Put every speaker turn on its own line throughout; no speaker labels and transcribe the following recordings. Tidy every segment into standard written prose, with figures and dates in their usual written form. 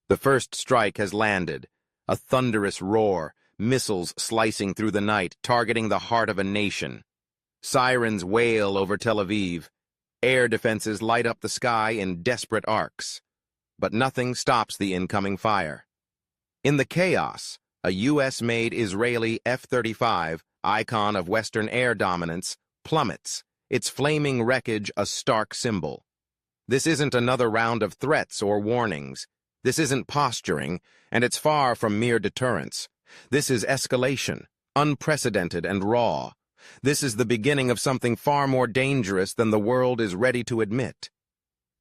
The first strike has landed. A thunderous roar, missiles slicing through the night, targeting the heart of a nation. Sirens wail over Tel Aviv. Air defenses light up the sky in desperate arcs. But nothing stops the incoming fire. In the chaos, a U.S.-made Israeli F-35, icon of Western air dominance, plummets, its flaming wreckage a stark symbol. This isn't another round of threats or warnings. This isn't posturing, and it's far from mere deterrence. This is escalation, unprecedented and raw. This is the beginning of something far more dangerous than the world is ready to admit.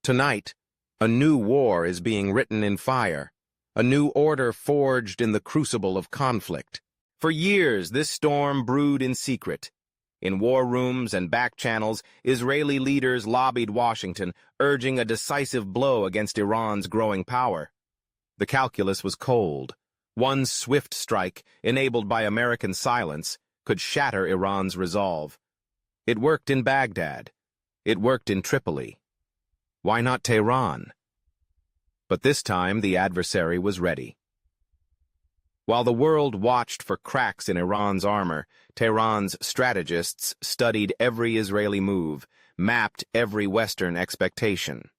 Tonight, a new war is being written in fire, a new order forged in the crucible of conflict. For years, this storm brewed in secret. In war rooms and back channels, Israeli leaders lobbied Washington, urging a decisive blow against Iran's growing power. The calculus was cold. One swift strike, enabled by American silence, could shatter Iran's resolve. It worked in Baghdad. It worked in Tripoli. Why not Tehran? But this time the adversary was ready. While the world watched for cracks in Iran's armor, Tehran's strategists studied every Israeli move, mapped every Western expectation.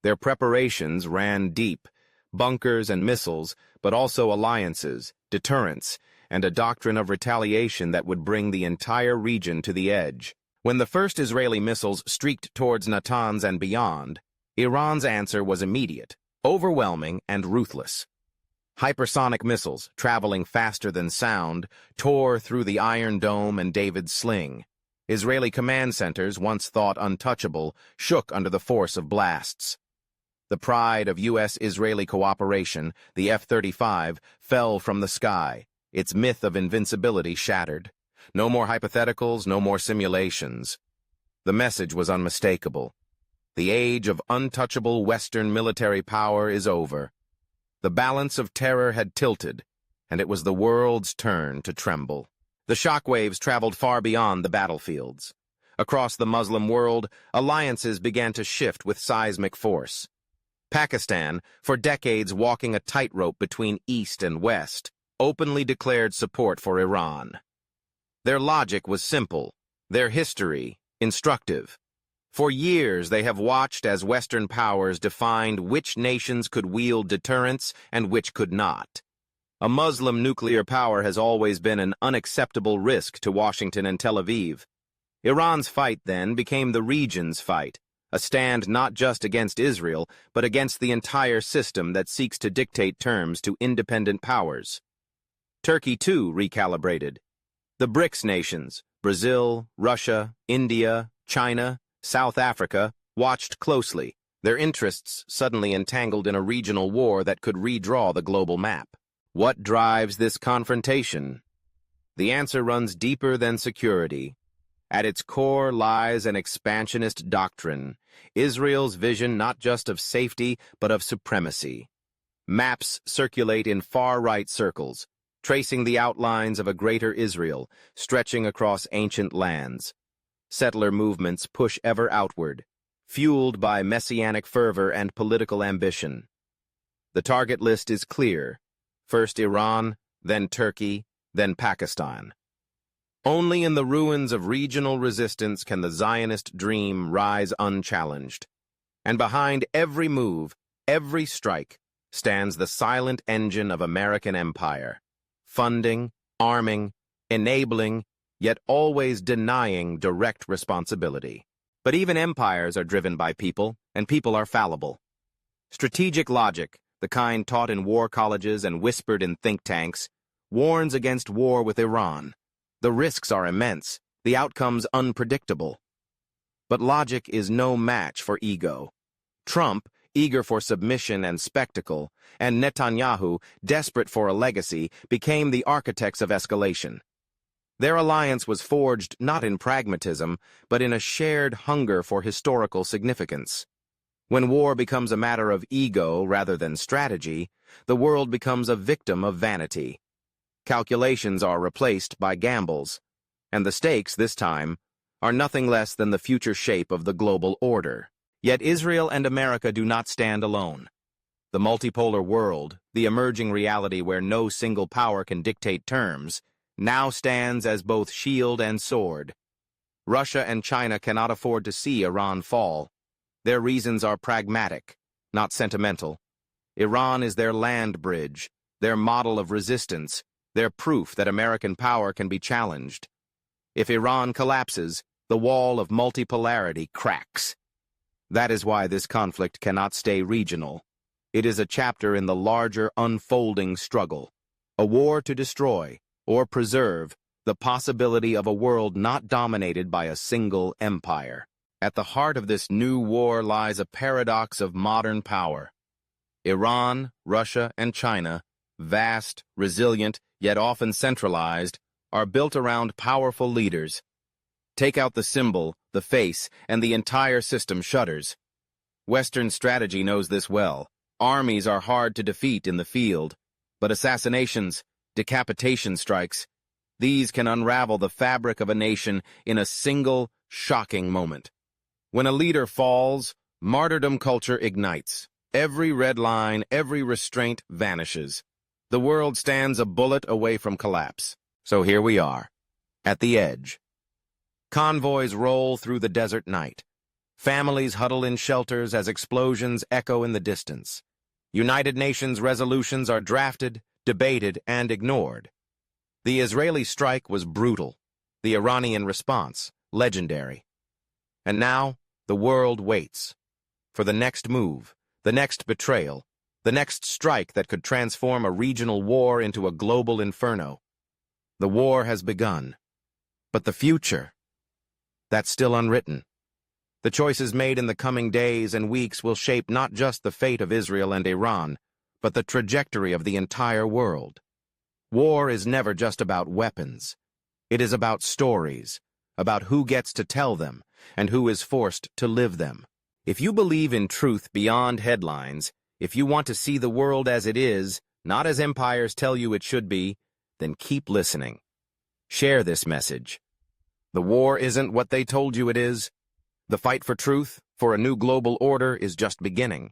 Their preparations ran deep, bunkers and missiles, but also alliances, deterrence, and a doctrine of retaliation that would bring the entire region to the edge. When the first Israeli missiles streaked towards Natanz and beyond, Iran's answer was immediate, overwhelming, and ruthless. Hypersonic missiles, traveling faster than sound, tore through the Iron Dome and David's Sling. Israeli command centers, once thought untouchable, shook under the force of blasts. The pride of U.S.-Israeli cooperation, the F-35, fell from the sky, its myth of invincibility shattered. No more hypotheticals, no more simulations. The message was unmistakable. The age of untouchable Western military power is over. The balance of terror had tilted, and it was the world's turn to tremble. The shockwaves traveled far beyond the battlefields. Across the Muslim world, alliances began to shift with seismic force. Pakistan, for decades walking a tightrope between East and West, openly declared support for Iran. Their logic was simple, their history instructive. For years they have watched as Western powers defined which nations could wield deterrence and which could not. A Muslim nuclear power has always been an unacceptable risk to Washington and Tel Aviv. Iran's fight, then, became the region's fight, a stand not just against Israel, but against the entire system that seeks to dictate terms to independent powers. Turkey, too, recalibrated. The BRICS nations, Brazil, Russia, India, China, South Africa, watched closely, their interests suddenly entangled in a regional war that could redraw the global map. What drives this confrontation? The answer runs deeper than security. At its core lies an expansionist doctrine, Israel's vision not just of safety, but of supremacy. Maps circulate in far-right circles, tracing the outlines of a greater Israel, stretching across ancient lands. Settler movements push ever outward, fueled by messianic fervor and political ambition. The target list is clear. First Iran, then Turkey, then Pakistan. Only in the ruins of regional resistance can the Zionist dream rise unchallenged. And behind every move, every strike, stands the silent engine of American empire, funding, arming, enabling, yet always denying direct responsibility. But even empires are driven by people, and people are fallible. Strategic logic, the kind taught in war colleges and whispered in think tanks, warns against war with Iran. The risks are immense, the outcomes unpredictable. But logic is no match for ego. Trump, eager for submission and spectacle, and Netanyahu, desperate for a legacy, became the architects of escalation. Their alliance was forged not in pragmatism, but in a shared hunger for historical significance. When war becomes a matter of ego rather than strategy, the world becomes a victim of vanity. Calculations are replaced by gambles, and the stakes, this time, are nothing less than the future shape of the global order. Yet Israel and America do not stand alone. The multipolar world, the emerging reality where no single power can dictate terms, now stands as both shield and sword. Russia and China cannot afford to see Iran fall. Their reasons are pragmatic, not sentimental. Iran is their land bridge, their model of resistance, their proof that American power can be challenged. If Iran collapses, the wall of multipolarity cracks. That is why this conflict cannot stay regional. It is a chapter in the larger unfolding struggle, a war to destroy or preserve the possibility of a world not dominated by a single empire. At the heart of this new war lies a paradox of modern power. Iran, Russia, and China, vast, resilient, yet often centralized, are built around powerful leaders. Take out the symbol, the face, and the entire system shudders. Western strategy knows this well. Armies are hard to defeat in the field, but assassinations, decapitation strikes, these can unravel the fabric of a nation in a single, shocking moment. When a leader falls, martyrdom culture ignites. Every red line, every restraint vanishes. The world stands a bullet away from collapse. So here we are, at the edge. Convoys roll through the desert night. Families huddle in shelters as explosions echo in the distance. United Nations resolutions are drafted, debated, and ignored. The Israeli strike was brutal. The Iranian response, legendary. And now, the world waits for the next move, the next betrayal, the next strike that could transform a regional war into a global inferno. The war has begun. But the future, that's still unwritten. The choices made in the coming days and weeks will shape not just the fate of Israel and Iran, but the trajectory of the entire world. War is never just about weapons. It is about stories, about who gets to tell them, and who is forced to live them. If you believe in truth beyond headlines, if you want to see the world as it is, not as empires tell you it should be, then keep listening. Share this message. The war isn't what they told you it is. The fight for truth, for a new global order, is just beginning.